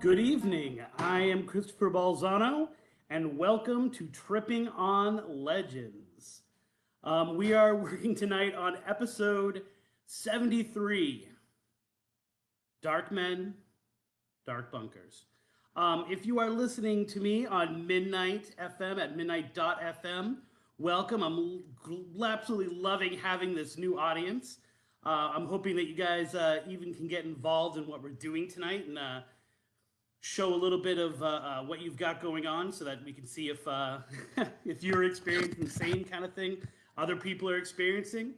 Good evening. I am Christopher Balzano, and welcome to Tripping on Legends. We are working tonight on episode 73 Dark Men, Dark Bunkers. If you are listening to me on Midnight FM at midnight.fm, welcome. I'm absolutely loving having this new audience. I'm hoping that you guys even can get involved in what we're doing tonight and show a little bit of what you've got going on, so that we can see if if you're experiencing the same kind of thing other people are experiencing.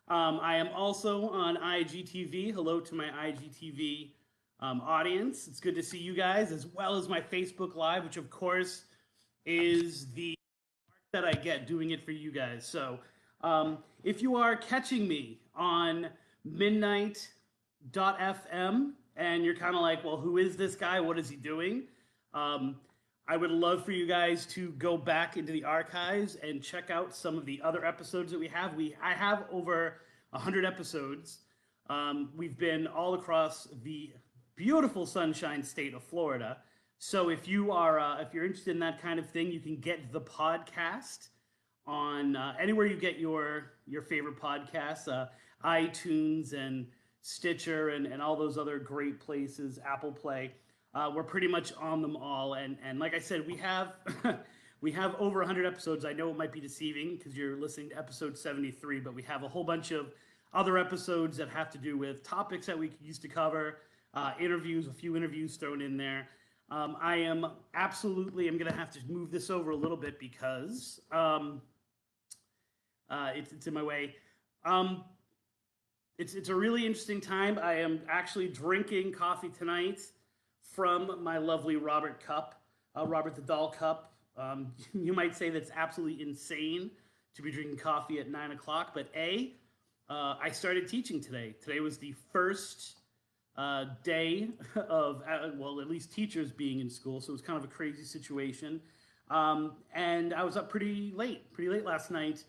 I am also on IGTV. Hello to my IGTV audience. It's good to see you guys, as well as my Facebook Live, which of course is the that I get doing it for you guys. So if you are catching me on midnight.fm and you're kind of like, well, who is this guy? What is he doing? I would love for you guys to go back into the archives and check out some of the other episodes that we have. I have over 100 episodes. We've been all across the beautiful Sunshine State of Florida. So if you're interested in that kind of thing, you can get the podcast on anywhere you get your favorite podcasts, iTunes and Stitcher and all those other great places, Apple Play. We're pretty much on them all. And like I said, we have we have over 100 episodes. I know it might be deceiving because you're listening to episode 73, but we have a whole bunch of other episodes that have to do with topics that we used to cover, interviews, a few interviews thrown in there. I'm going to have to move this over a little bit because it's in my way. It's a really interesting time. I am actually drinking coffee tonight from my lovely Robert cup, Robert the Doll cup. You might say that's absolutely insane to be drinking coffee at 9 o'clock, but I started teaching today. Today was the first day of, well, at least teachers being in school, so it was kind of a crazy situation. And I was up pretty late last night,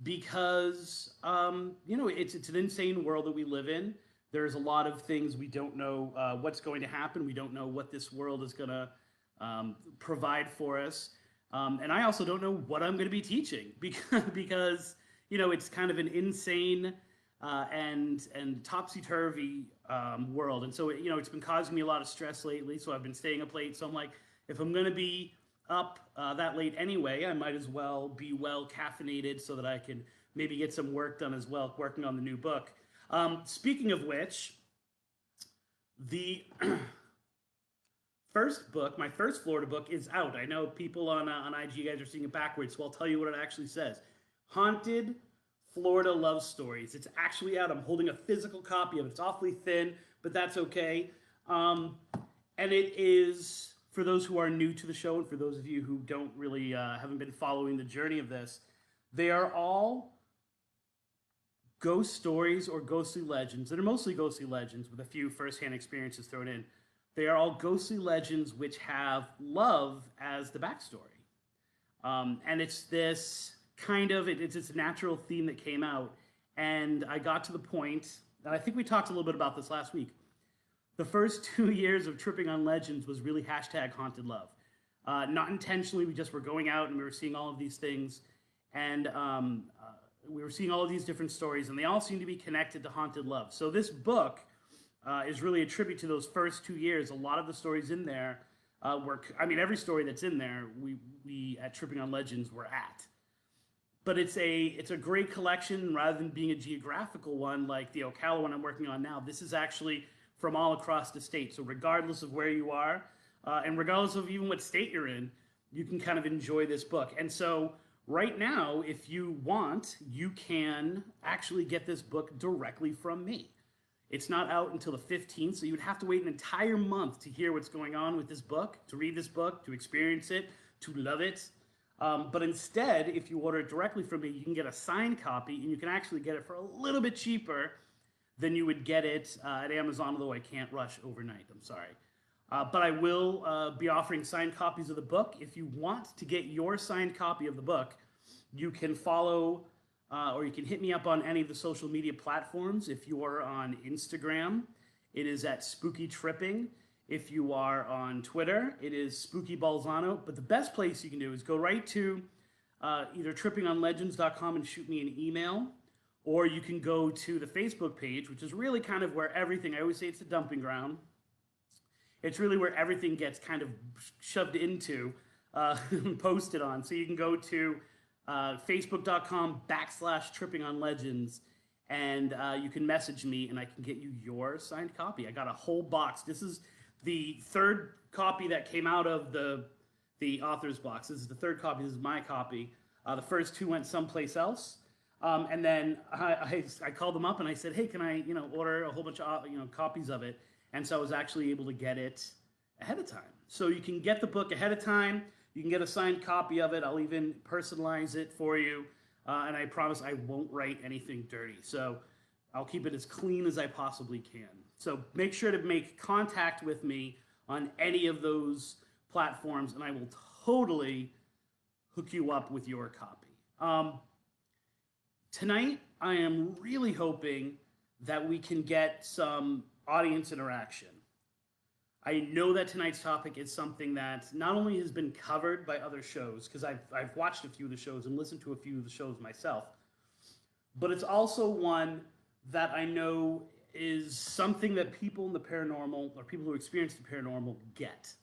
because it's an insane world that we live in. There's a lot of things we don't know what's going to happen. We don't know what this world is going to provide for us, and I also don't know what I'm going to be teaching because it's kind of an insane and topsy-turvy world, and so it's been causing me a lot of stress lately. So I've been staying up late. So I'm like, if I'm going to be up that late anyway, I might as well be well caffeinated so that I can maybe get some work done as well, working on the new book. Speaking of which, the first book, my first Florida book, is out. I know people on IG guys are seeing it backwards, so I'll tell you what it actually says. Haunted Florida Love Stories. It's actually out. I'm holding a physical copy of it. It's awfully thin, but that's okay. And it is, for those who are new to the show, and for those of you who don't really haven't been following the journey of this, they are all ghost stories or ghostly legends. They're mostly ghostly legends with a few firsthand experiences thrown in. They are all ghostly legends which have love as the backstory. And it's this kind of, it's this natural theme that came out. And I got to the point, and I think we talked a little bit about this last week. The first 2 years of Tripping on Legends was really hashtag haunted love. Not intentionally, we just were going out and we were seeing all of these things. And we were seeing all of these different stories, and they all seem to be connected to haunted love. So this book is really a tribute to those first 2 years. A lot of the stories in there every story that's in there, we at Tripping on Legends were at. But it's a great collection. Rather than being a geographical one like the Ocala one I'm working on now, this is actually from all across the state. So regardless of where you are, and regardless of even what state you're in, you can kind of enjoy this book. And so right now, if you want, you can actually get this book directly from me. It's not out until the 15th, so you would have to wait an entire month to hear what's going on with this book, to read this book, to experience it, to love it. But instead, if you order it directly from me, you can get a signed copy, and you can actually get it for a little bit cheaper than you would get it at Amazon, although I can't rush overnight. I'm sorry. But I will be offering signed copies of the book. If you want to get your signed copy of the book, you can follow or you can hit me up on any of the social media platforms. If you are on Instagram, it is at Spooky Tripping. If you are on Twitter, it is Spooky Balzano. But the best place you can do is go right to either trippingonlegends.com and shoot me an email, or you can go to the Facebook page, which is really kind of where everything, I always say it's the dumping ground. It's really where everything gets kind of shoved into, posted on. So you can go to facebook.com/trippingonlegends, and you can message me and I can get you your signed copy. I got a whole box. This is the third copy that came out of the author's box. This is the third copy. This is my copy. The first two went someplace else. And then I called them up and I said, hey, can I order a whole bunch of copies of it? And so I was actually able to get it ahead of time. So you can get the book ahead of time. You can get a signed copy of it. I'll even personalize it for you. And I promise I won't write anything dirty. So I'll keep it as clean as I possibly can. So make sure to make contact with me on any of those platforms, and I will totally hook you up with your copy. Tonight, I am really hoping that we can get some audience interaction. I know that tonight's topic is something that not only has been covered by other shows, because I've watched a few of the shows and listened to a few of the shows myself, but it's also one that I know is something that people in the paranormal, or people who experience the paranormal, get.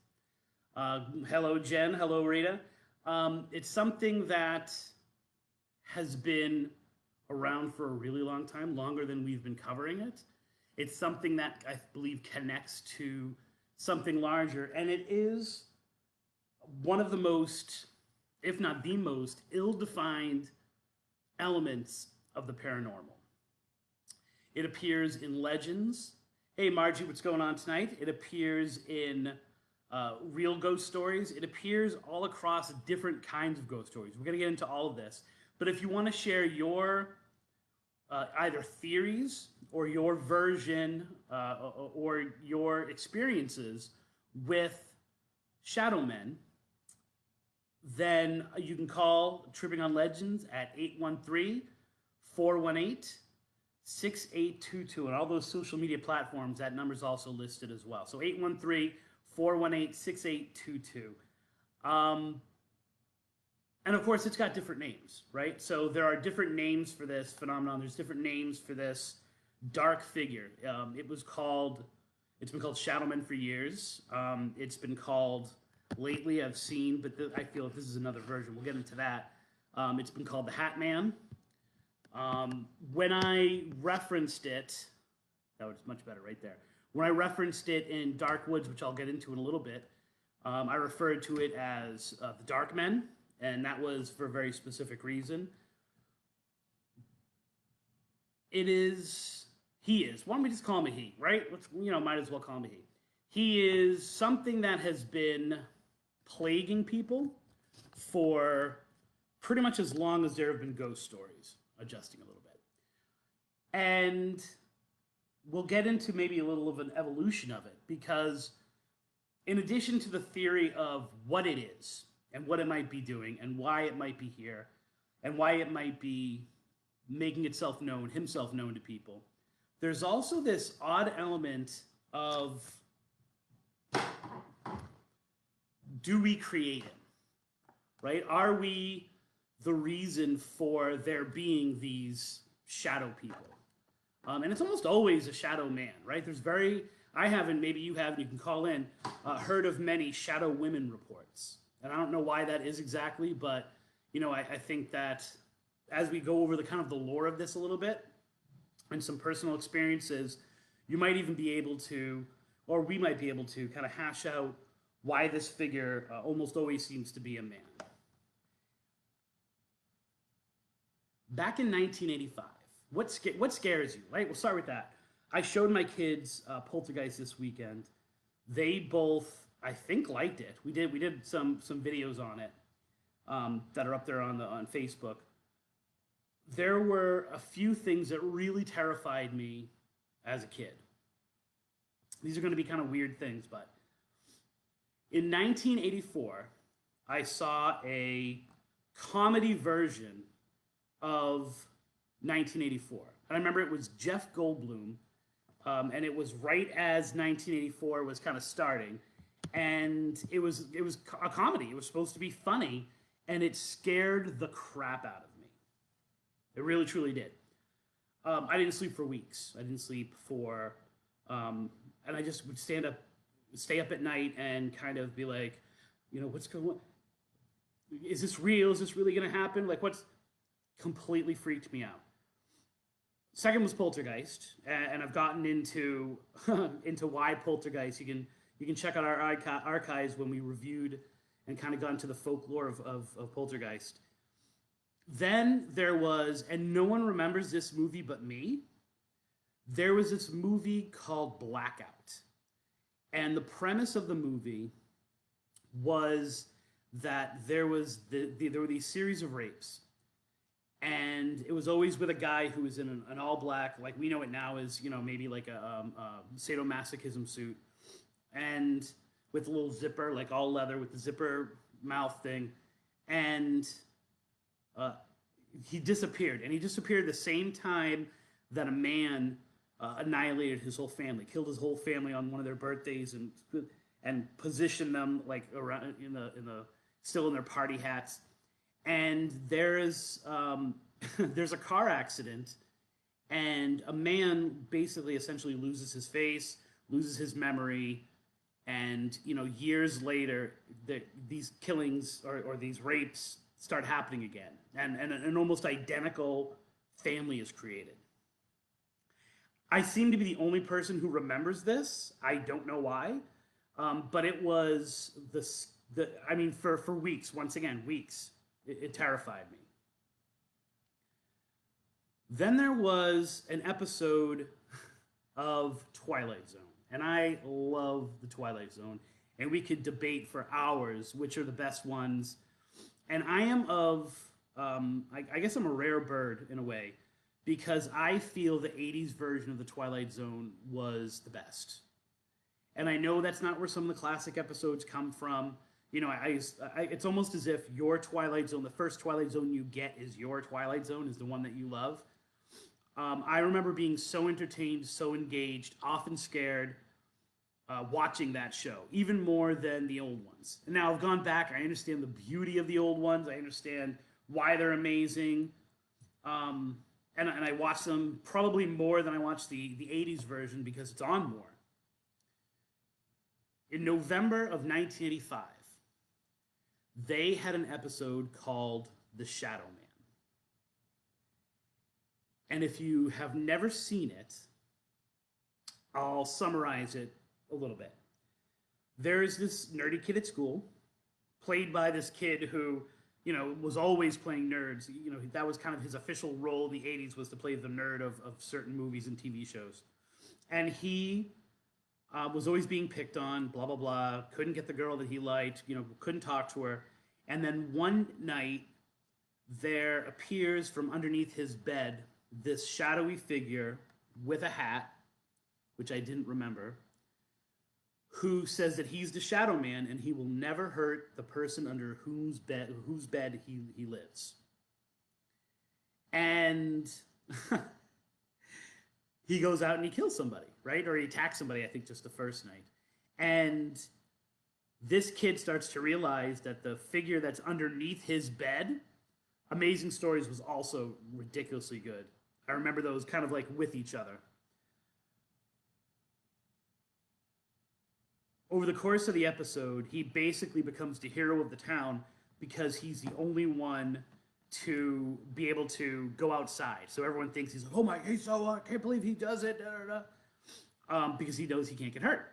Hello, Jen. Hello, Rita. It's something that has been around for a really long time, longer than we've been covering it. It's something that I believe connects to something larger, and it is one of the most, if not the most, ill-defined elements of the paranormal. It appears in legends. Hey, Margie, what's going on tonight? It appears in real ghost stories. It appears all across different kinds of ghost stories. We're going to get into all of this. But if you want to share your either theories or your version or your experiences with shadow men, then you can call Tripping on Legends at 813-418-6822. And all those social media platforms, that number's also listed as well. So 813-418-6822. And of course, it's got different names, right? So there are different names for this phenomenon. There's different names for this dark figure. It's been called Shadow Men for years. It's been called, lately I've seen, but I feel like this is another version. We'll get into that. It's been called the Hat Man. When I referenced it, that was much better right there. When I referenced it in Dark Woods, which I'll get into in a little bit, I referred to it as the Dark Men. And that was for a very specific reason. He is. Why don't we just call him a he, right? Might as well call him a he. He is something that has been plaguing people for pretty much as long as there have been ghost stories, adjusting a little bit. And we'll get into maybe a little of an evolution of it, because in addition to the theory of what it is, and what it might be doing, and why it might be here, and why it might be making himself known to people, there's also this odd element of, do we create him, right? Are we the reason for there being these shadow people? And it's almost always a shadow man, right? I haven't, maybe you haven't, you can call in, heard of many shadow women reports. And I don't know why that is exactly, but I think that as we go over the kind of the lore of this a little bit and some personal experiences, you might even be able to, or we might be able to, kind of hash out why this figure almost always seems to be a man. Back in 1985, what scares you, right? We'll start with that. I showed my kids Poltergeist this weekend. They both, I think, liked it. We did some videos on it that are up there on Facebook. There were a few things that really terrified me as a kid. These are going to be kind of weird things, but in 1984, I saw a comedy version of 1984. And I remember it was Jeff Goldblum and it was right as 1984 was kind of starting, and it was a comedy. It was supposed to be funny, and it scared the crap out of me. It really truly did. I didn't sleep for weeks. I didn't sleep for, and I just would stay up at night, and kind of be like, what's going on? Is this real? Is this really going to happen? Like, what's completely freaked me out. Second was Poltergeist, and I've gotten into into why Poltergeist. You can check out our archives when we reviewed and kind of got into the folklore of Poltergeist. Then there was, and no one remembers this movie but me, there was this movie called Blackout. And the premise of the movie was that there were these series of rapes. And it was always with a guy who was in an all black, like we know it now as, maybe like a sadomasochism suit. And with a little zipper, like all leather with the zipper mouth thing. And he disappeared. And he disappeared the same time that a man annihilated his whole family, killed his whole family on one of their birthdays, and positioned them like around still in their party hats. And there's a car accident, and a man basically essentially loses his face, loses his memory, and years later these killings or these rapes start happening again, and an almost identical family is created. I seem to be the only person who remembers this. I don't know why, but it was for weeks. Once again, weeks. It terrified me. Then there was an episode of Twilight Zone, and I love the Twilight Zone, and we could debate for hours which are the best ones. And I am I guess I'm a rare bird in a way, because I feel the 80s version of the Twilight Zone was the best. And I know that's not where some of the classic episodes come from. It's almost as if your Twilight Zone, the first Twilight Zone you get is your Twilight Zone, is the one that you love. I remember being so entertained, so engaged, often scared, watching that show, even more than the old ones. And now I've gone back, I understand the beauty of the old ones, I understand why they're amazing, and I watch them probably more than I watch the 80s version because it's on more. In November of 1985, they had an episode called The Shadow Man. And if you have never seen it, I'll summarize it a little bit. There's this nerdy kid at school, played by this kid who, was always playing nerds. That was kind of his official role in the 80s, was to play the nerd of certain movies and TV shows. And he was always being picked on, blah, blah, blah, couldn't get the girl that he liked, couldn't talk to her. And then one night, there appears from underneath his bed this shadowy figure with a hat, which I didn't remember, who says that he's the Shadow Man and he will never hurt the person under whose bed he lives. And he goes out and he kills somebody, right? Or he attacks somebody, I think, just the first night. And this kid starts to realize that the figure that's underneath his bed, Amazing Stories was also ridiculously good. I remember those kind of like with each other. Over the course of the episode, he basically becomes the hero of the town because he's the only one to be able to go outside. So everyone thinks he's like, oh my, I can't believe he does it, because he knows he can't get hurt.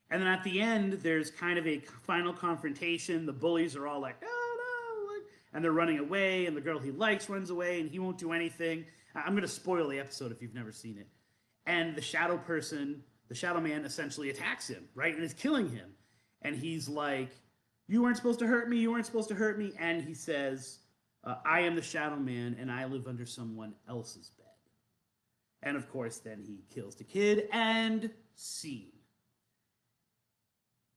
And then at the end, there's kind of a final confrontation. The bullies are all like, oh no, and they're running away, and the girl he likes runs away, and he won't do anything. I'm going to spoil the episode if you've never seen it. And the shadow man essentially attacks him, right, and is killing him. And he's like, you weren't supposed to hurt me, you weren't supposed to hurt me. And he says, I am the Shadow Man, and I live under someone else's bed. And of course, then he kills the kid, and scene.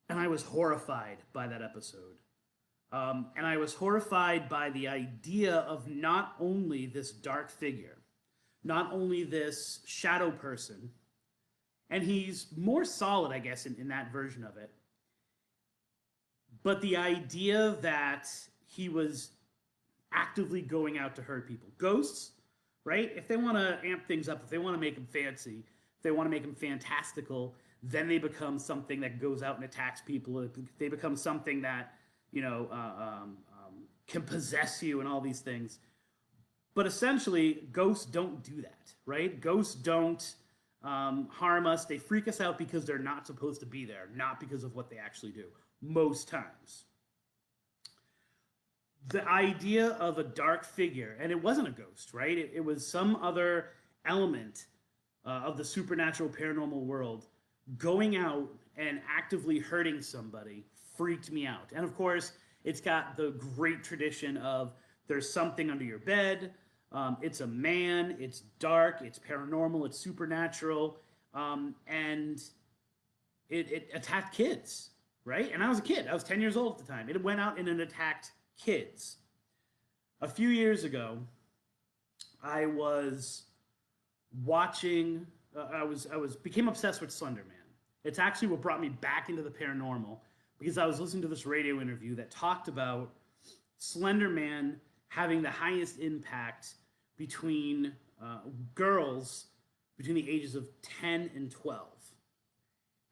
And I was horrified by that episode. And I was horrified by the idea of not only this dark figure, not only this shadow person, and he's more solid, I guess, in that version of it, but the idea that he was actively going out to hurt people. Ghosts, right? If they want to amp things up, if they want to make them fancy, if they want to make them fantastical, then they become something that goes out and attacks people. They become something that, you know, can possess you and all these things. But essentially, ghosts don't do that, right? Ghosts don't harm us. They freak us out because they're not supposed to be there, not because of what they actually do, most times. The idea of a dark figure, and it wasn't a ghost, right? It was some other element of the supernatural paranormal world going out and actively hurting somebody freaked me out. And of course, it's got the great tradition of there's something under your bed, it's a man, it's dark, it's paranormal, it's supernatural, and it attacked kids, right? And I was a kid. I was 10 years old at the time. It went out and it attacked kids. A few years ago, I was watching. Became obsessed with Slender Man. It's actually what brought me back into the paranormal because I was listening to this radio interview that talked about Slender Man having the highest impact between girls between the ages of 10 and 12.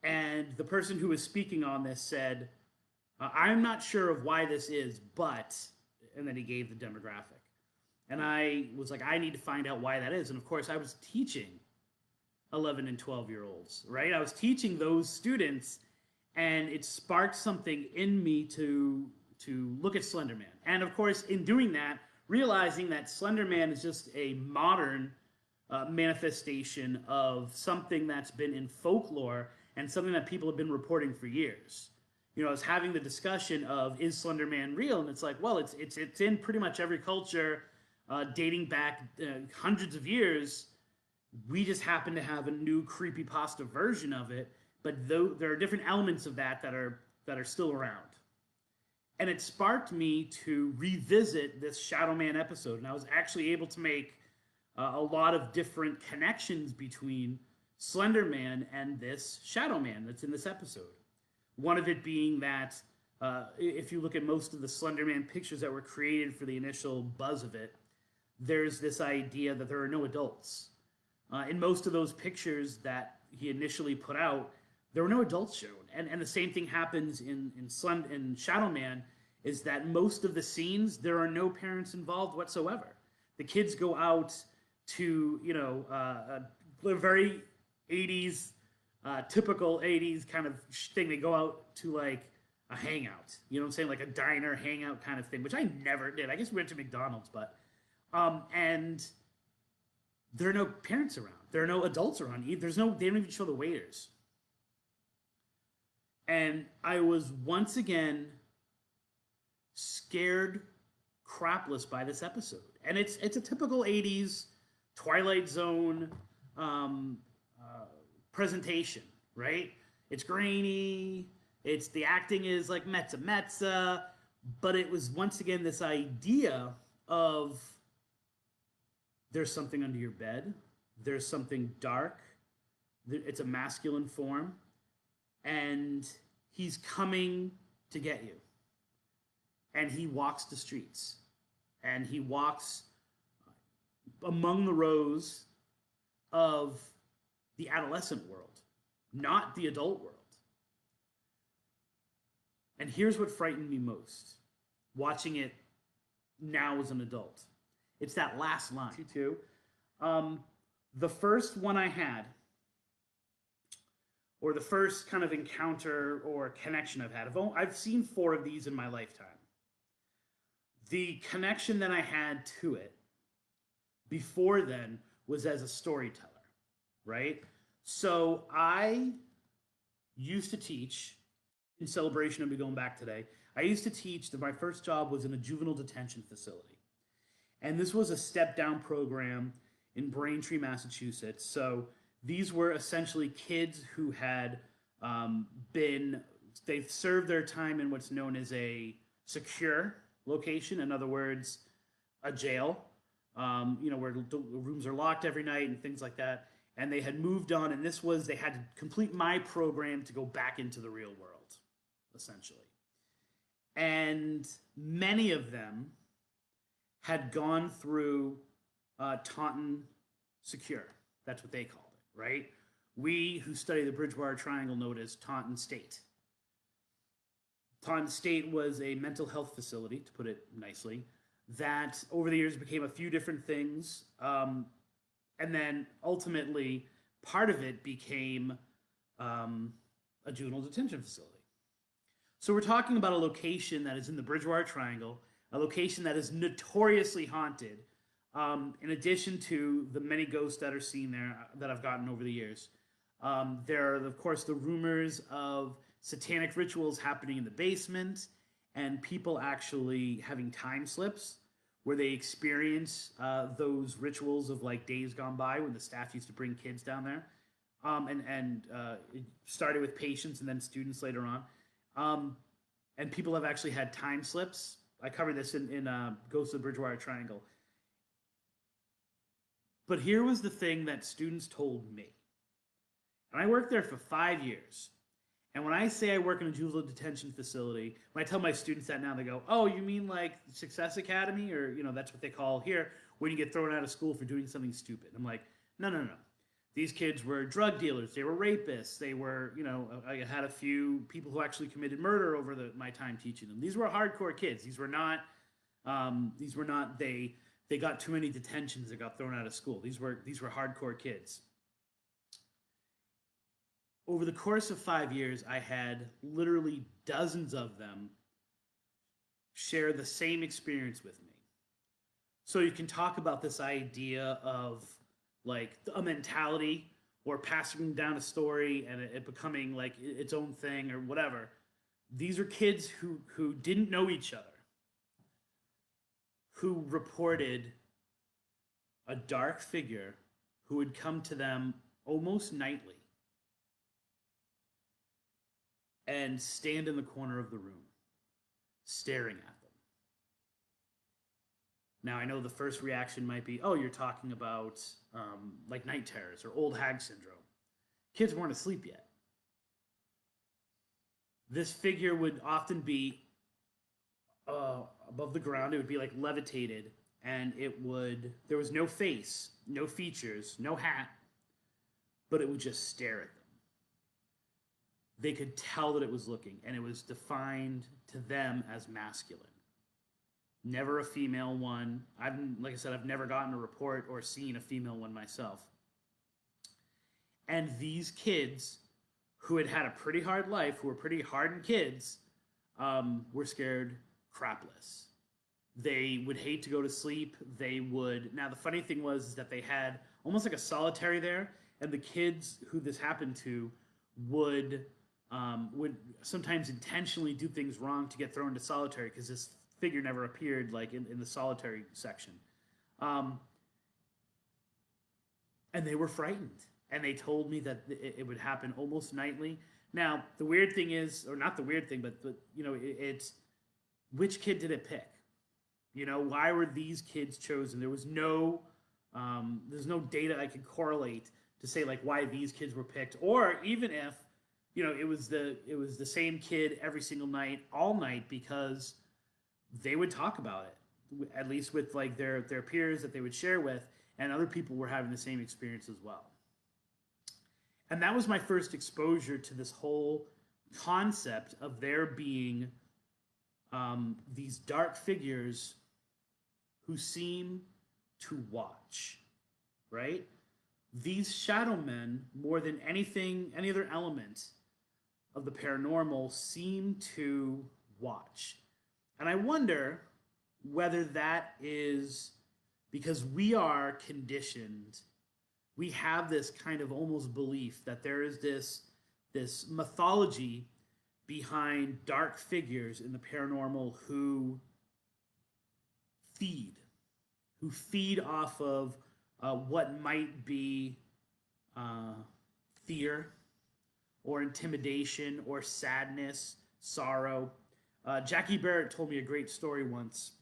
And the person who was speaking on this said, I'm not sure of why this is, but, and then he gave the demographic. And I was like, I need to find out why that is. And of course, I was teaching 11 and 12-year-olds, right? I was teaching those students, and it sparked something in me to look at Slender Man. And of course, in doing that, realizing that Slender Man is just a modern manifestation of something that's been in folklore and something that people have been reporting for years. You know, I was having the discussion of, is Slender Man real? And it's like, well, it's in pretty much every culture dating back hundreds of years. We just happen to have a new creepypasta version of it, but there are different elements of that are still around. And it sparked me to revisit this Shadow Man episode, and I was actually able to make a lot of different connections between Slender Man and this Shadow Man that's in this episode. One of it being that if you look at most of the Slender Man pictures that were created for the initial buzz of it, there's this idea that there are no adults. In most of those pictures that he initially put out, there were no adults shown. And the same thing happens in Shadow Man, is that most of the scenes, there are no parents involved whatsoever. The kids go out to, you know, a very 80s, typical 80s kind of thing. They go out to like a hangout, you know what I'm saying? Like a diner hangout kind of thing, which I never did. I guess we went to McDonald's, but, and there are no parents around. There are no adults around. They don't even show the waiters. And I was once again scared crapless by this episode. And it's a typical 80s Twilight Zone presentation, right? It's grainy. The acting is like mezza, but it was once again this idea of there's something under your bed. There's something dark. It's a masculine form. And he's coming to get you. And he walks the streets. And he walks among the rows of the adolescent world, not the adult world. And here's what frightened me most, watching it now as an adult. It's that last line. Too. The first one I had, or the first kind of encounter or connection I've had, I've seen 4 of these in my lifetime. The connection that I had to it before then was as a storyteller, right? So I used to teach, in celebration of me going back today, I used to teach, my first job was in a juvenile detention facility. And this was a step-down program in Braintree, Massachusetts. So these were essentially kids who had they've served their time in what's known as a secure location. In other words, a jail. where the rooms are locked every night and things like that. And they had moved on, and they had to complete my program to go back into the real world, essentially. And many of them had gone through Taunton Secure. That's what they called it, right? We who study the Bridgewater Triangle know it as Taunton State. Taunton State was a mental health facility, to put it nicely, that over the years became a few different things. And then ultimately, part of it became a juvenile detention facility. So we're talking about a location that is in the Bridgewater Triangle, a location that is notoriously haunted, in addition to the many ghosts that are seen there that I've gotten over the years. There are, of course, the rumors of satanic rituals happening in the basement and people actually having time slips where they experience those rituals of like days gone by when the staff used to bring kids down there. It started with patients and then students later on. And people have actually had time slips. I covered this in Ghosts of the Bridgewater Triangle. But here was the thing that students told me. And I worked there for 5 years. And when I say I work in a juvenile detention facility, when I tell my students that now, they go, "Oh, you mean like Success Academy?" Or, that's what they call here, when you get thrown out of school for doing something stupid. I'm like, no. These kids were drug dealers. They were rapists. They were, I had a few people who actually committed murder over my time teaching them. These were hardcore kids. These were not, they got too many detentions and got thrown out of school. These were hardcore kids. Over the course of 5 years, I had literally dozens of them share the same experience with me. So you can talk about this idea of like a mentality or passing down a story and it becoming like its own thing or whatever. These are kids who didn't know each other, who reported a dark figure who would come to them almost nightly and stand in the corner of the room, staring at them. Now, I know the first reaction might be, "Oh, you're talking about like night terrors or old hag syndrome." Kids weren't asleep yet. This figure would often be above the ground. It would be like levitated, and there was no face, no features, no hat, but it would just stare at them. They could tell that it was looking, and it was defined to them as masculine. Never a female one. Like I said, I've never gotten a report or seen a female one myself. And these kids who had had a pretty hard life, who were pretty hardened kids, were scared crapless. They would hate to go to sleep. Now the funny thing was that they had almost like a solitary there, and the kids who this happened to would sometimes intentionally do things wrong to get thrown into solitary because this figure never appeared like in the solitary section. And they were frightened. And they told me that it would happen almost nightly. Now, the weird thing is, or not the weird thing, but it's which kid did it pick? Why were these kids chosen? There's no data I could correlate to say like why these kids were picked, or even if it was the same kid every single night, all night, because they would talk about it, at least with like their peers that they would share with, and other people were having the same experience as well. And that was my first exposure to this whole concept of there being these dark figures who seem to watch, right? These shadow men, more than anything, any other element of the paranormal, seem to watch. And I wonder whether that is because we are conditioned. We have this kind of almost belief that there is this mythology behind dark figures in the paranormal who feed off of what might be fear or intimidation or sadness, sorrow. Jackie Barrett told me a great story once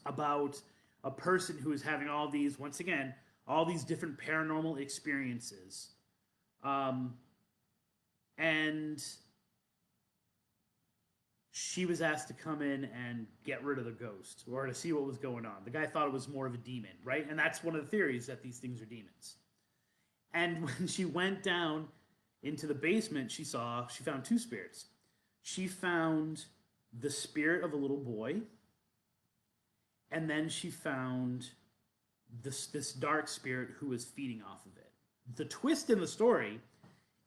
about a person who is having all these, once again, all these different paranormal experiences. Um, and she was asked to come in and get rid of the ghost or to see what was going on. The guy thought it was more of a demon, right? And that's one of the theories, that these things are demons. And when she went down into the basement, she found two spirits. She found the spirit of a little boy, and then she found this dark spirit who was feeding off of it. The twist in the story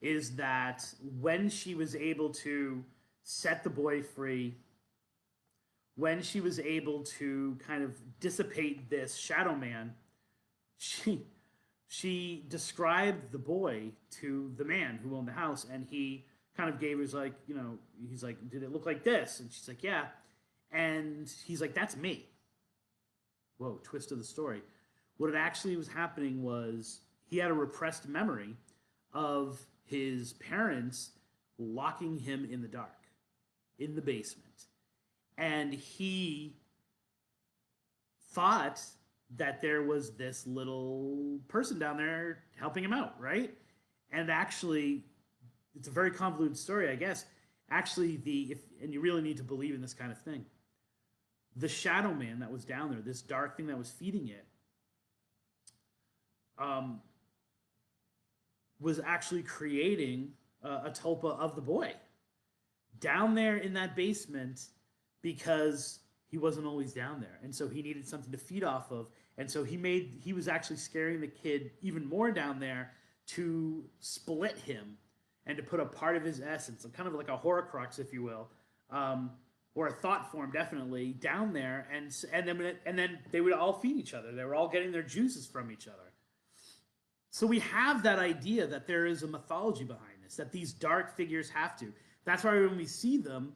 is that when she was able to set the boy free, when she was able to kind of dissipate this shadow man, she described the boy to the man who owned the house, and he kind of gave her, like, he's like, did it look like this? And she's like, yeah. And he's like, that's me. Whoa, twist of the story. What it actually was happening was he had a repressed memory of his parents locking him in the dark, in the basement. And he thought that there was this little person down there helping him out, right? And actually, it's a very convoluted story, I guess. Actually, and you really need to believe in this kind of thing. The shadow man that was down there, this dark thing that was feeding it, was actually creating a tulpa of the boy down there in that basement, because he wasn't always down there, and so he needed something to feed off of, and so he was actually scaring the kid even more down there to split him and to put a part of his essence, kind of like a horcrux, if you will, or a thought form, definitely, down there, and then they would all feed each other. They were all getting their juices from each other. So we have that idea that there is a mythology behind this, that these dark figures have to. That's why when we see them,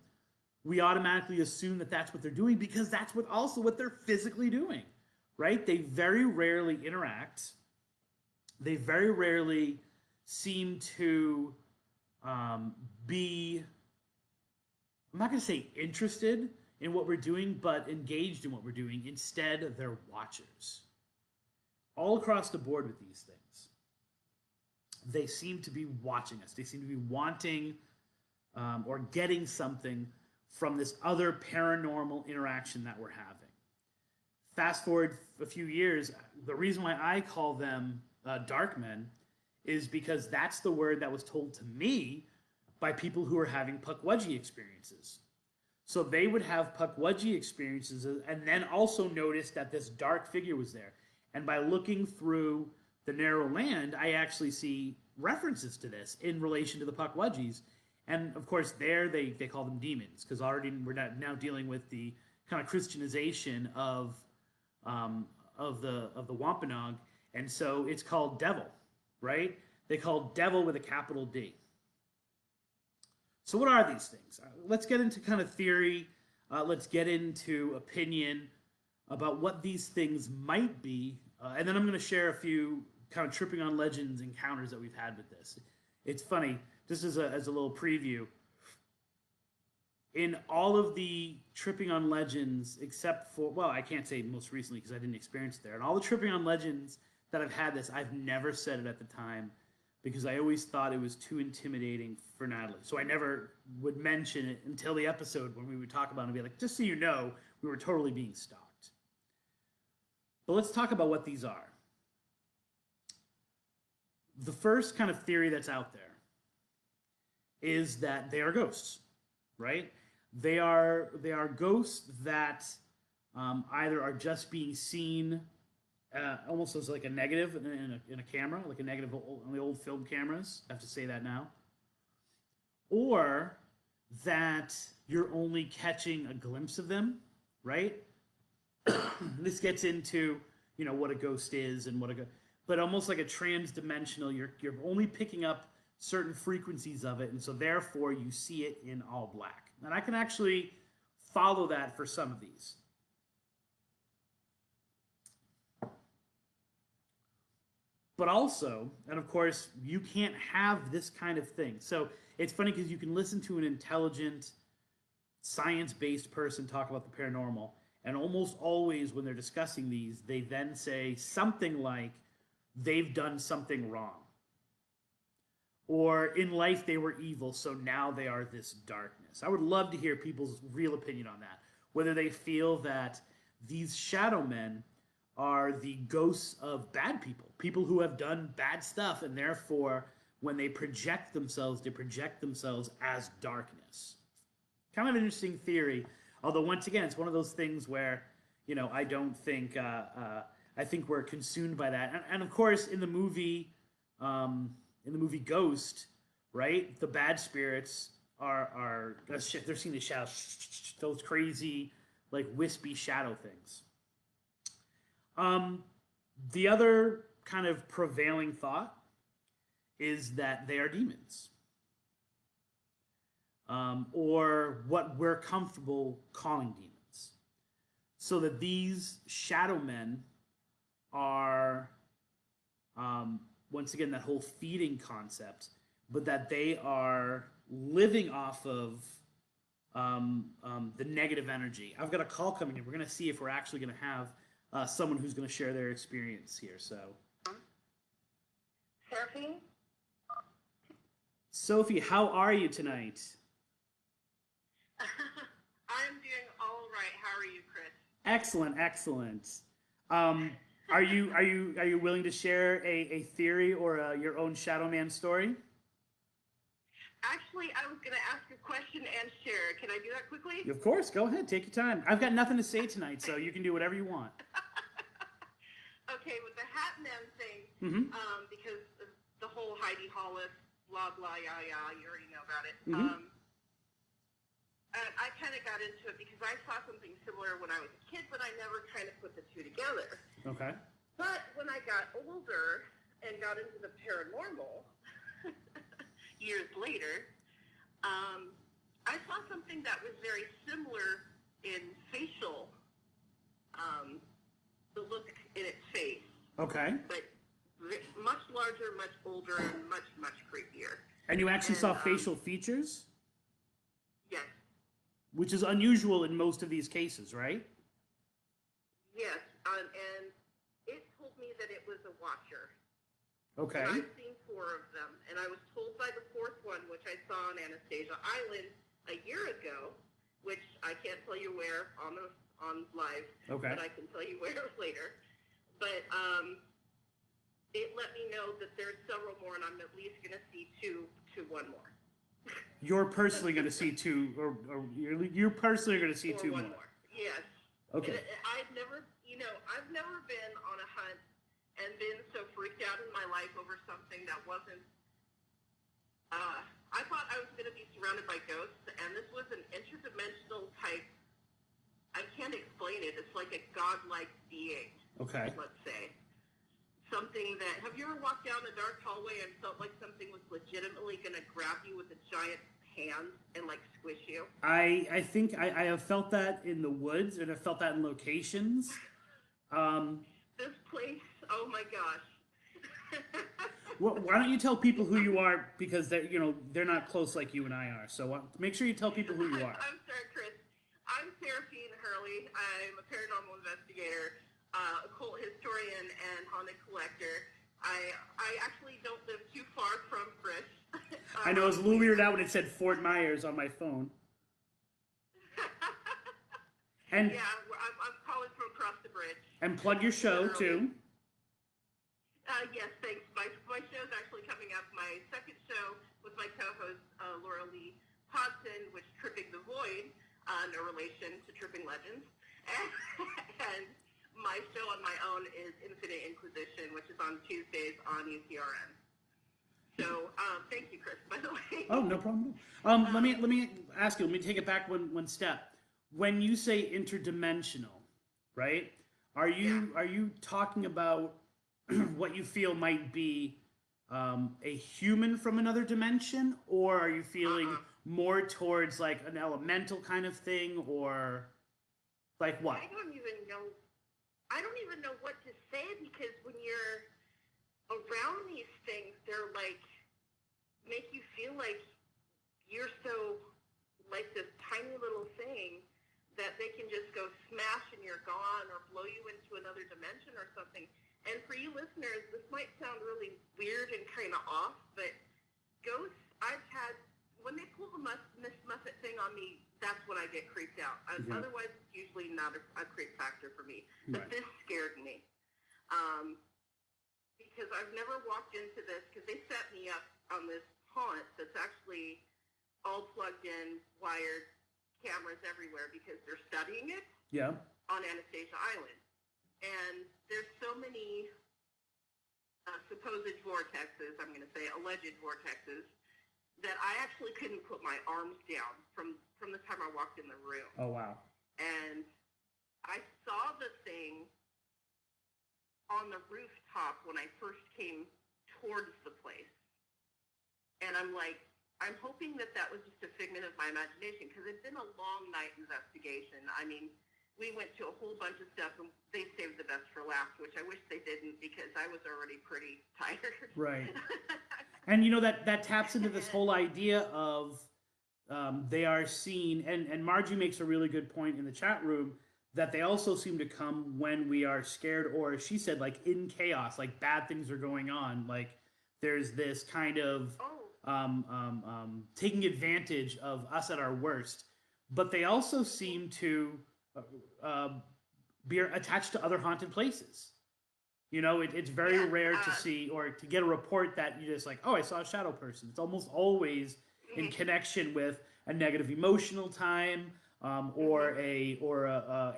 we automatically assume that that's what they're doing, because that's what they're physically doing, right? They very rarely interact. They very rarely seem to be, I'm not going to say interested in what we're doing, but engaged in what we're doing. Instead, they're watchers. All across the board with these things. They seem to be watching us. They seem to be wanting or getting something from this other paranormal interaction that we're having. Fast forward a few years, the reason why I call them dark men is because that's the word that was told to me by people who are having Pukwudgie experiences. So they would have Pukwudgie experiences and then also notice that this dark figure was there. And by looking through the narrow land, I actually see references to this in relation to the Pukwudgies. And of course, there they call them demons, because already we're now dealing with the kind of Christianization of the Wampanoag, and so it's called devil, right? They call devil with a capital D. So what are these things? Let's get into kind of theory. Let's get into opinion about what these things might be, and then I'm going to share a few kind of tripping on legends encounters that we've had with this. It's funny, just as a little preview, in all of the tripping on legends, except for, well, I can't say most recently because I didn't experience it there, and all the tripping on legends that I've had this, I've never said it at the time because I always thought it was too intimidating for Natalie. So I never would mention it until the episode when we would talk about it and be like, just so you know, we were totally being stalked. But let's talk about what these are. The first kind of theory that's out there is that they are ghosts, right? They are ghosts that either are just being seen almost as like a negative in a camera, like a negative on the old film cameras. I have to say that now. Or that you're only catching a glimpse of them, right? This gets into, what a ghost is and but almost like a trans-dimensional, you're only picking up certain frequencies of it, and so therefore you see it in all black. And I can actually follow that for some of these. But also, and of course, you can't have this kind of thing. So it's funny because you can listen to an intelligent, science-based person talk about the paranormal, And almost always when they're discussing these, they then say something like they've done something wrong. Or in life they were evil, so now they are this darkness. I would love to hear people's real opinion on that. Whether they feel that these shadow men are the ghosts of bad people, people who have done bad stuff, and therefore when they project themselves as darkness. Kind of an interesting theory, although once again, it's one of those things where, you know, I don't think, I think we're consumed by that. And of course, in the movie Ghost, right, the bad spirits are they're seeing the shadows, those crazy, like, wispy shadow things. The other kind of prevailing thought is that they are demons. Or what we're comfortable calling demons. So that these shadow men are, once again, that whole feeding concept, but that they are living off of the negative energy. I've got a call coming in. We're going to see if we're actually going to have someone who's going to share their experience here. So, Sophie, how are you tonight? I'm doing all right. How are you, Chris? Excellent, excellent. Are you willing to share a theory or your own Shadow Man story? Actually, I was going to ask a question and share. Can I do that quickly? Of course, go ahead. Take your time. I've got nothing to say tonight, so you can do whatever you want. Okay, with the Hat Man thing, because the whole Heidi Hollis, blah, blah, yah, yah, you already know about it. I kind of got into it because I saw something similar when I was a kid, but I never kind of put the two together. Okay. But when I got older and got into the paranormal, years later, I saw something that was very similar in facial, the look in its face. Okay. But much larger, much older, and much, much creepier. And you actually saw facial features? Yes. Which is unusual in most of these cases, right? Yes, and it told me that it was a watcher. Okay. And I've seen 4 of them, and I was told by the 4th one, which I saw on Anastasia Island a year ago, which I can't tell you where on live, okay, but I can tell you where later. But it let me know that there's several more, and I'm at least going to see 2 to 1 more. You're personally going to see 2, or you're personally going to see 2 more. Yes. Okay. And I've never been on a hunt and been so freaked out in my life over something that wasn't. I thought I was going to be surrounded by ghosts, and this was an interdimensional type. I can't explain it. It's like a godlike being. Okay. Let's say. Something that, have you ever walked down a dark hallway and felt like something was legitimately going to grab you with a giant hand and like squish you? I think I have felt that in the woods, and I've felt that in locations. This place, oh my gosh. Well, why don't you tell people who you are, because they're not close like you and I are. So make sure you tell people who you are. I'm sorry, Chris. I'm Seraphine Hurley. I'm a paranormal investigator, occult historian, and haunted collector. I actually don't live too far from Chris. I know, I was a little weirded out when it said Fort Myers on my phone. And yeah, I'm calling from across the bridge. And plug your show, too. Yes, thanks. My show's actually coming up. My second show with my co-host, Laura Lee Hodson, which Tripping the Void, no relation to Tripping Legends. And my show on my own is Infinite Inquisition, which is on Tuesdays on UCRN. So, thank you, Chris, by the way. Oh, no problem. Let me ask you. Let me take it back one step. When you say interdimensional, right? Are you talking about what you feel might be a human from another dimension, or are you feeling more towards like an elemental kind of thing, or like what? I don't even know what to say, because when you're around these things, they're like, make you feel like you're so like this tiny little thing that they can just go smash And for you listeners, this might sound really weird and kind of off, but ghosts, I've had, when they pull the Miss Muffet thing on me, that's when I get creeped out. Otherwise, it's usually not a creep factor for me. But this scared me. Because I've never walked into this, because they set me up on this haunt that's actually all plugged in, wired, cameras everywhere, because they're studying it on Anastasia Island. And there's so many supposed vortexes, I'm going to say alleged vortexes, that I actually couldn't put my arms down from the time I walked in the room. Oh, wow. And I saw the thing on the rooftop when I first came towards the place. And I'm like, I'm hoping that was just a figment of my imagination, because it's been a long night investigation. I mean, we went to a whole bunch of stuff, and they saved the best for last, which I wish they didn't, because I was already pretty tired. Right. And, you know, that taps into this whole idea of they are seen, and Margie makes a really good point in the chat room, that they also seem to come when we are scared, or as she said, like in chaos, like bad things are going on. Like there's this kind of taking advantage of us at our worst. But they also seem to be attached to other haunted places. You know, it's very rare to see or to get a report that you're just like, oh, I saw a shadow person. It's almost always in connection with a negative emotional time, or a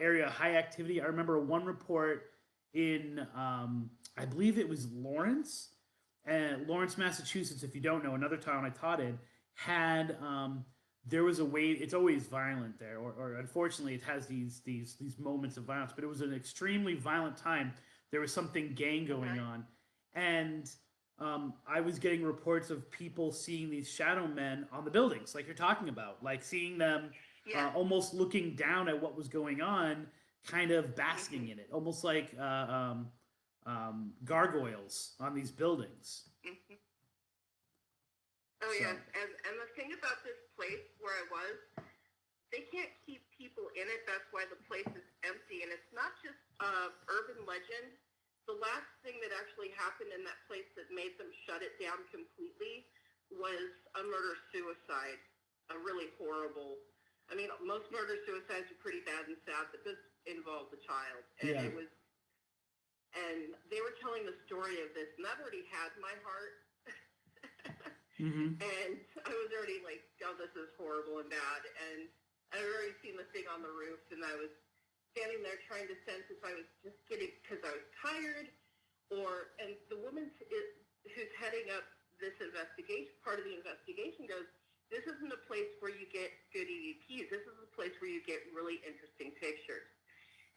area of high activity. I remember one report in I believe it was Lawrence, Massachusetts. If you don't know, another town I taught in had there was a way. It's always violent there, or unfortunately, it has these moments of violence. But it was an extremely violent time. There was something gang going on, and I was getting reports of people seeing these shadow men on the buildings, like you're talking about, like seeing them almost looking down at what was going on, kind of basking in it, almost like gargoyles on these buildings. Oh, yes. And the thing about this place where I was, they can't keep people in it. That's why the place is empty. And it's not just urban legend. The last thing that actually happened in that place that made them shut it down completely was a murder-suicide, a really horrible. I mean, most murder-suicides are pretty bad and sad, but this involved a child. And it was, and they were telling the story of this, and that already had my heart. And I was already like, oh, this is horrible and bad. And I'd already seen the thing on the roof, and I was standing there trying to sense if I was just getting, because I was tired, and the woman who's heading up this investigation, part of the investigation, goes, this isn't a place where you get good EVPs. This is a place where you get really interesting pictures.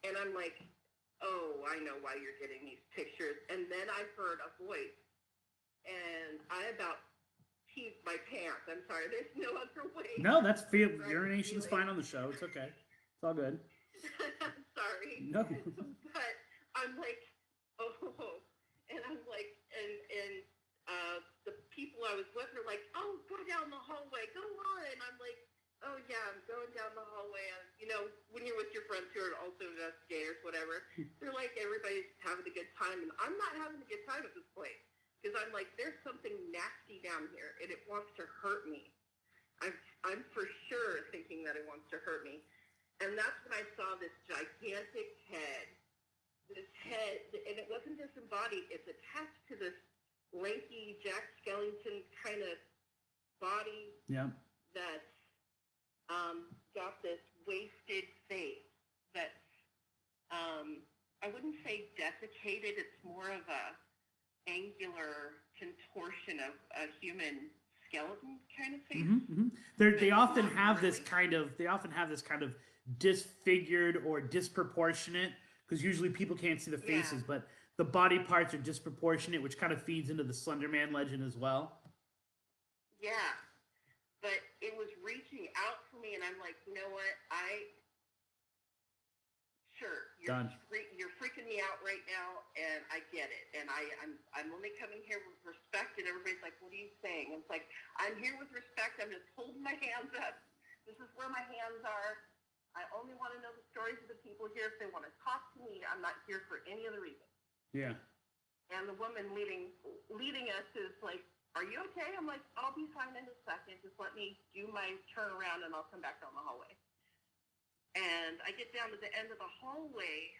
And I'm like, oh, I know why you're getting these pictures. And then I heard a voice, and I about peed my pants. I'm sorry, there's no other way. No, that's urination's fine on the show. It's okay. It's all good. I'm sorry. No. But I'm like, oh, and I'm like, and the people I was with are like, oh, go down the hallway, go on. And I'm like, oh yeah, I'm going down the hallway. And, you know, when you're with your friends who are also investigators, whatever, they're like, everybody's having a good time. And I'm not having a good time at this place. Because I'm like, there's something nasty down here, and it wants to hurt me. I'm for sure thinking that it wants to hurt me. And that's when I saw this gigantic head. This head, and it wasn't disembodied. It's attached to this lanky Jack Skellington kind of body that's got this wasted face that's, I wouldn't say desiccated. It's more of a angular contortion of a human skeleton kind of face. They often have this kind of disfigured or disproportionate, because usually people can't see the faces, but the body parts are disproportionate, which kind of feeds into the Slender Man legend as well. Yeah, but it was reaching out for me, and I'm like, you know what, you're freaking me out right now, and I get it. And I'm only coming here with respect, and everybody's like, what are you saying? And it's like, I'm here with respect. I'm just holding my hands up. This is where my hands are. I only want to know the stories of the people here. If they want to talk to me, I'm not here for any other reason. Yeah. and the woman leading us is like, "Are you okay?" I'm like, "I'll be fine in a second. Just let me do my turnaround, and I'll come back down the hallway." And I get down to the end of the hallway,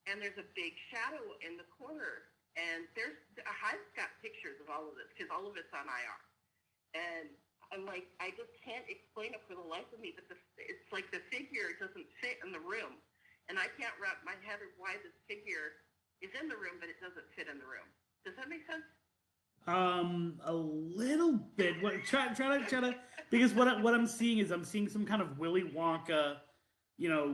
and there's a big shadow in the corner. And I've got pictures of all of this because all of it's on IR. And I'm like, I just can't explain it for the life of me. But it's like the figure doesn't fit in the room, and I can't wrap my head around why this figure is in the room, but it doesn't fit in the room. Does that make sense? A little bit. Try to, because what I'm seeing is I'm seeing some kind of Willy Wonka,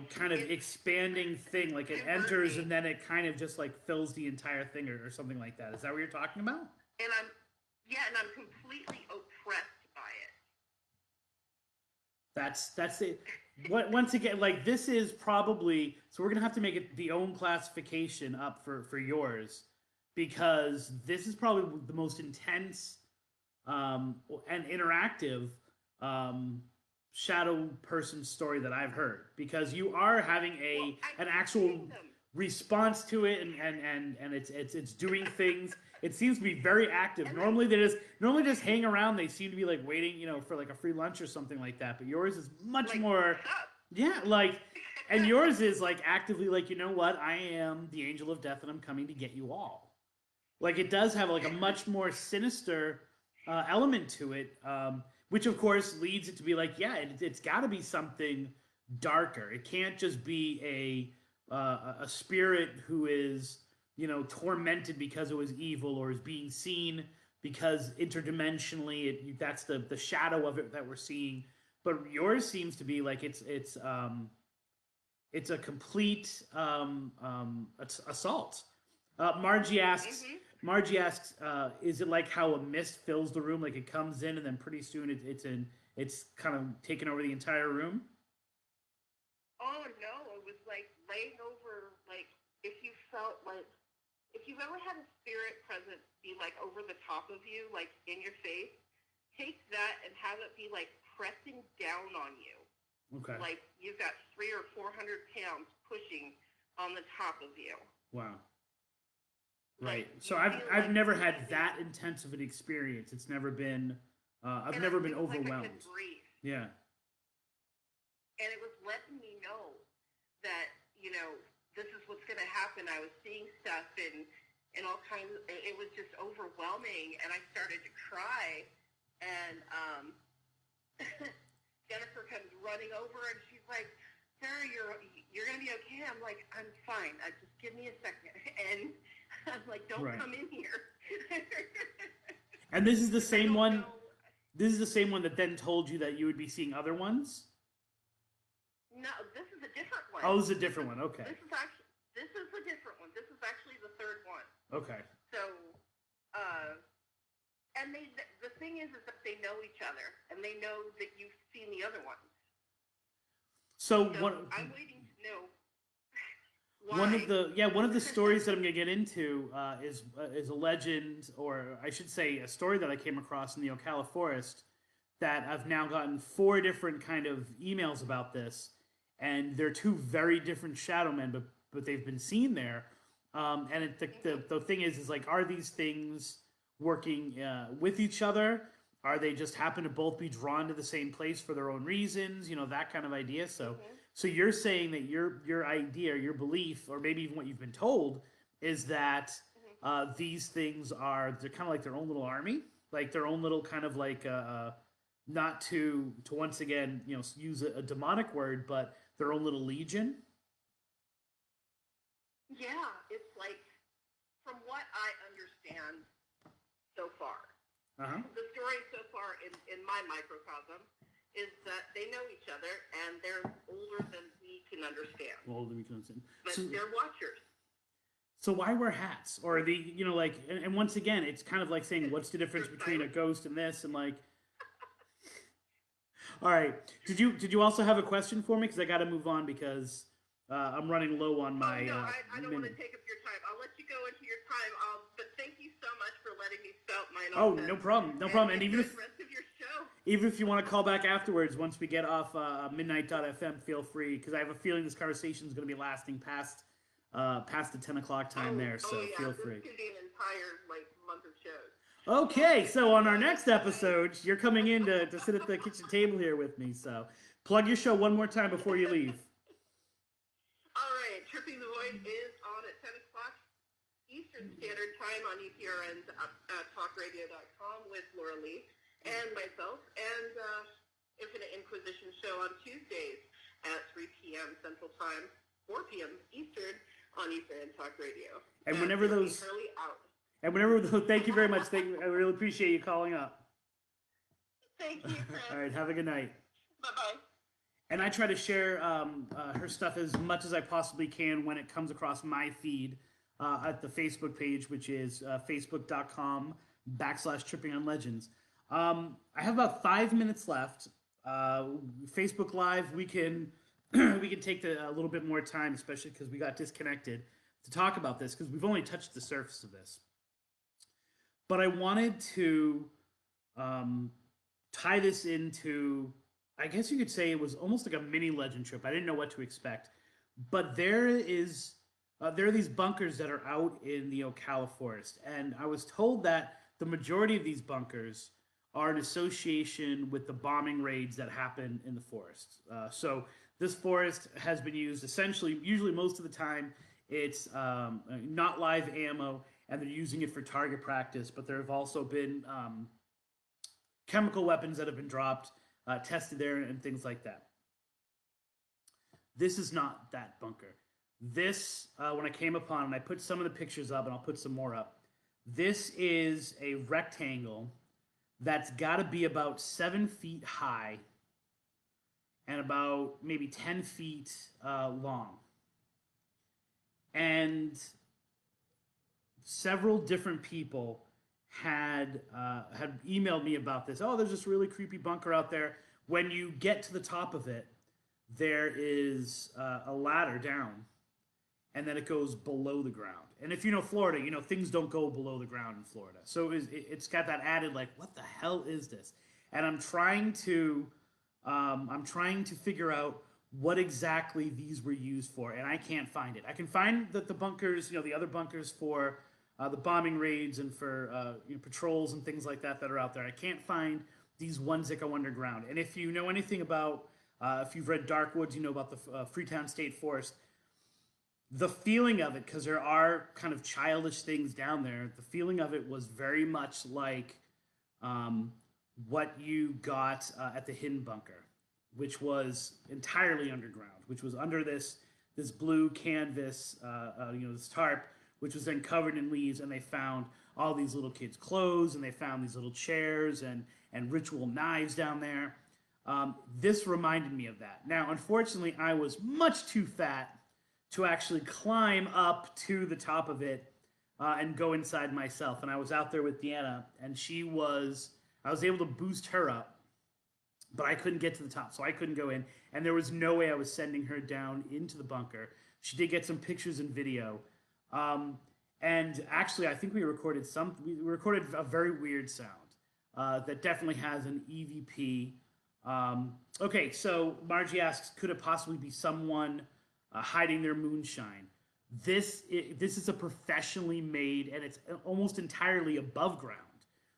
kind of expanding thing. Like it enters and then it kind of just like fills the entire thing or something like that. Is that what you're talking about? And I'm completely oppressed by it. That's it. Once again, like this is probably, so we're gonna have to make it the own classification up for yours, because this is probably the most intense and interactive shadow person story that I've heard, because you are having an actual response to it, and it's doing things. It seems to be very active. Normally just hang around. They seem to be like waiting, for like a free lunch or something like that. But yours is much like, more, yeah, like, and yours is like actively like, you know what? I am the angel of death, and I'm coming to get you all. Like it does have like a much more sinister element to it, which of course leads it to be like, yeah, it's got to be something darker. It can't just be a spirit who is tormented because it was evil, or is being seen because interdimensionally that's the shadow of it that we're seeing. But yours seems to be like it's a complete assault. Margie asks. Mm-hmm. Margie asks, "Is it like how a mist fills the room? Like it comes in and then pretty soon it's kind of taken over the entire room?" Oh no, it was like laying over. Like if you've ever had a spirit presence be like over the top of you, like in your face, take that and have it be like pressing down on you. Okay. Like you've got 300 or 400 pounds pushing on the top of you. Wow. Right. Like, So I've never had that intense of an experience. It's never been I've never been overwhelmed. Like I could breathe. Yeah. And it was letting me know that, this is what's going to happen. I was seeing stuff and all kinds of, it was just overwhelming, and I started to cry, and Jennifer comes running over, and she's like, "Sarah, you're going to be okay." I'm like, "I'm fine. Just give me a second." And I'm like, "Don't come in here." And this is the same one. This is the same one that then told you that you would be seeing other ones? No, this is a different one. Oh, this is a different one. Okay. This is a different one. This is actually the third one. Okay. So, and the thing is that they know each other, and they know that you've seen the other ones. So I'm waiting to know. One of the stories that I'm gonna get into is a legend, or I should say, a story that I came across in the Ocala Forest, that I've now gotten 4 different kind of emails about this, and they're 2 very different shadow men, but they've been seen there. And the thing is like, are these things working with each other? Are they just happen to both be drawn to the same place for their own reasons? That kind of idea. So you're saying that your idea, your belief, or maybe even what you've been told, is that these things they're kind of like their own little army, like their own little kind of like not to once again use a demonic word, but their own little legion. Yeah, it's like, from what I understand so far, the story so far in my microcosm is that they know each other, and they're older than we can understand. Older than we can understand. But they're watchers. So why wear hats? Or and once again, it's kind of like saying, what's the difference between a ghost and this? And like, all right. Did you also have a question for me? Because I got to move on, because I'm running low on my. No, I don't want to take up your time. I'll let you go into your time. But thank you so much for letting me spout my nonsense. Oh, no problem. No problem. And even if the rest of your show. Even if you want to call back afterwards, once we get off midnight.fm, feel free, because I have a feeling this conversation is going to be lasting past past the 10 o'clock time there, so yeah. feel This free. could be an entire month of shows. Okay, so on our next episode, you're coming in to sit at the kitchen table here with me. So plug your show one more time before you leave. All right, Tripping the Void is on at 10 o'clock Eastern Standard Time on EPRN's talkradio.com with Laura Lee and myself, and Infinite Inquisition show on Tuesdays at 3 p.m. Central Time, 4 p.m. Eastern on EPRN Talk Radio. And whenever those... out. And whenever, thank you very much. I really appreciate you calling up. Thank you, Chris. All right, have a good night. Bye-bye. And I try to share her stuff as much as I possibly can when it comes across my feed at the Facebook page, which is facebook.com/Tripping on Legends. I have about 5 minutes left. Facebook Live, we can take a little bit more time, especially because we got disconnected, to talk about this, because we've only touched the surface of this. But I wanted to tie this into, I guess you could say it was almost like a mini legend trip. I didn't know what to expect. But there are these bunkers that are out in the Ocala Forest. And I was told that the majority of these bunkers are in association with the bombing raids that happen in the forest. So this forest has been used essentially, usually most of the time, it's not live ammo, and they're using it for target practice, but there have also been chemical weapons that have been dropped, tested there, and things like that. This is not that bunker. This, when I came upon, and I put some of the pictures up, and I'll put some more up, this is a rectangle that's got to be about 7 feet high and about maybe 10 feet long. And several different people had emailed me about this. Oh, there's this really creepy bunker out there. When you get to the top of it, there is a ladder down, and then it goes below the ground. And if you know Florida, you know things don't go below the ground in Florida. So it's got that added, like, what the hell is this? And I'm trying to figure out what exactly these were used for, and I can't find it. I can find that the bunkers, the other bunkers for the bombing raids and for patrols and things like that are out there. I can't find these ones that go underground. And if you know anything about, if you've read Dark Woods, you know about the Freetown State Forest, the feeling of it, because there are kind of childish things down there, the feeling of it was very much like what you got at the Hidden Bunker, which was entirely underground, which was under this blue canvas, this tarp, which was then covered in leaves, and they found all these little kids' clothes, and they found these little chairs and ritual knives down there. This reminded me of that. Now, unfortunately, I was much too fat to actually climb up to the top of it and go inside myself. And I was out there with Deanna, and I was able to boost her up, but I couldn't get to the top, so I couldn't go in. And there was no way I was sending her down into the bunker. She did get some pictures and video. And actually, I think we recorded a very weird sound that definitely has an EVP. Okay, so Margie asks, could it possibly be someone hiding their moonshine? This is a professionally made, and it's almost entirely above ground,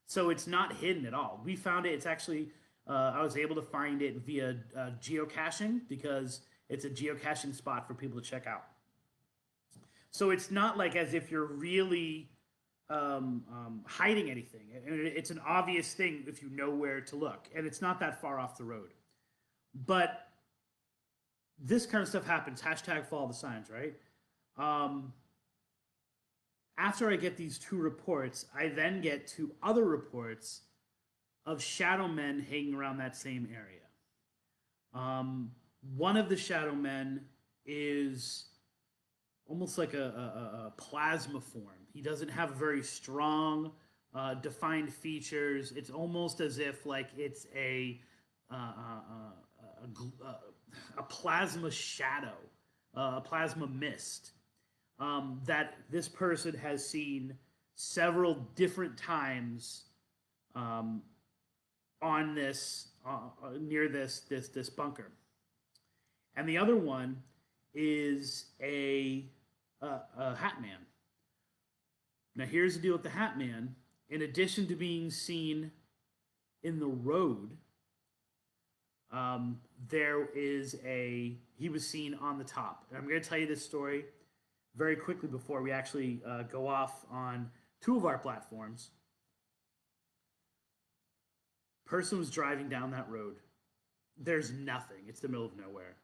so it's not hidden at all. We found it. It's actually I was able to find it via geocaching, because it's a geocaching spot for people to check out. So it's not like as if you're really hiding anything. It's an obvious thing if you know where to look, and it's not that far off the road. But this kind of stuff happens. Hashtag follow the signs, right? After I get these 2 reports, I then get 2 other reports of shadow men hanging around that same area. One of the shadow men is almost like a plasma form. He doesn't have very strong, defined features. It's almost as if like it's a plasma shadow, a plasma mist that this person has seen several different times on this near this bunker. And the other one is a a Hat Man. Now, here's the deal with the Hat Man. In addition to being seen in the road, there is he was seen on the top. And I'm going to tell you this story very quickly before we actually go off on two of our platforms. Person was driving down that road. There's nothing. It's the middle of nowhere.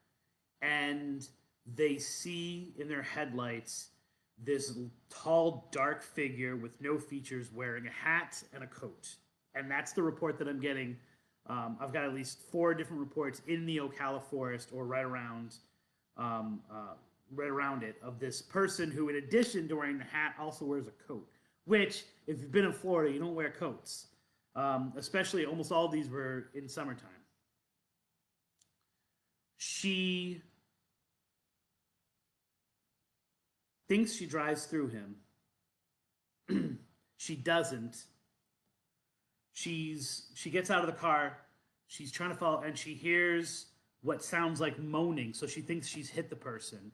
And they see in their headlights this tall, dark figure with no features wearing a hat and a coat. And that's the report that I'm getting. I've got at least 4 different reports in the Ocala Forest or right around it of this person who, in addition to wearing the hat, also wears a coat. Which, if you've been in Florida, you don't wear coats. Especially, almost all of these were in summertime. She thinks she drives through him. She doesn't. She gets out of the car. She's trying to follow, and she hears what sounds like moaning. So she thinks she's hit the person.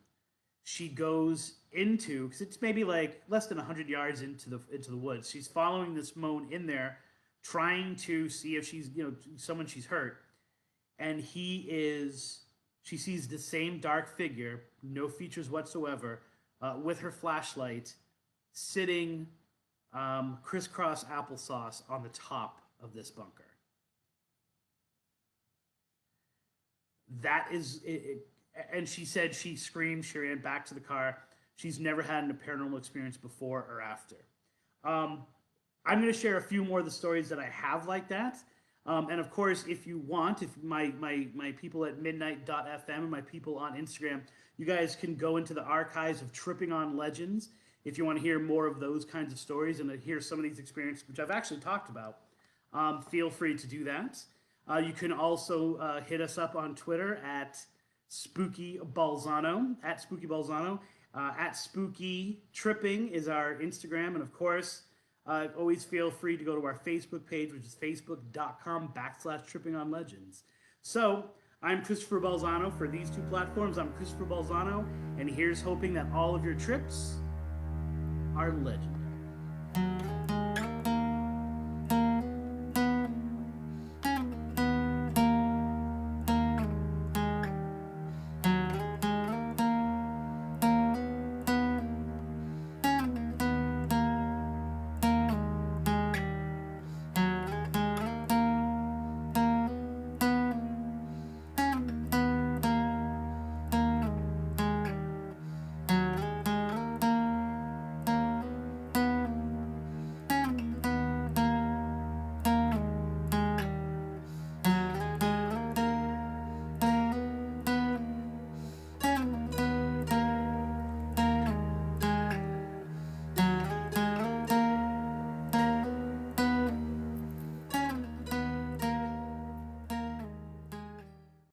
She goes into, because it's maybe like less than 100 yards into the woods. She's following this moan in there, trying to see if she's, someone she's hurt. And she sees the same dark figure, no features whatsoever, with her flashlight, sitting crisscross applesauce on the top of this bunker. That is it. And she said she screamed, she ran back to the car. She's never had a paranormal experience before or after. I'm going to share a few more of the stories that I have like that. And of course, if you want, if my people at midnight.fm and my people on Instagram, you guys can go into the archives of Tripping on Legends if you want to hear more of those kinds of stories and to hear some of these experiences, which I've actually talked about. Feel free to do that. You can also hit us up on Twitter at Spooky Balzano, at Spooky Balzano. At Spooky Tripping is our Instagram. And of course, always feel free to go to our Facebook page, which is facebook.com/trippingonlegends. So, I'm Christopher Balzano for these 2 platforms. I'm Christopher Balzano, and here's hoping that all of your trips are legendary.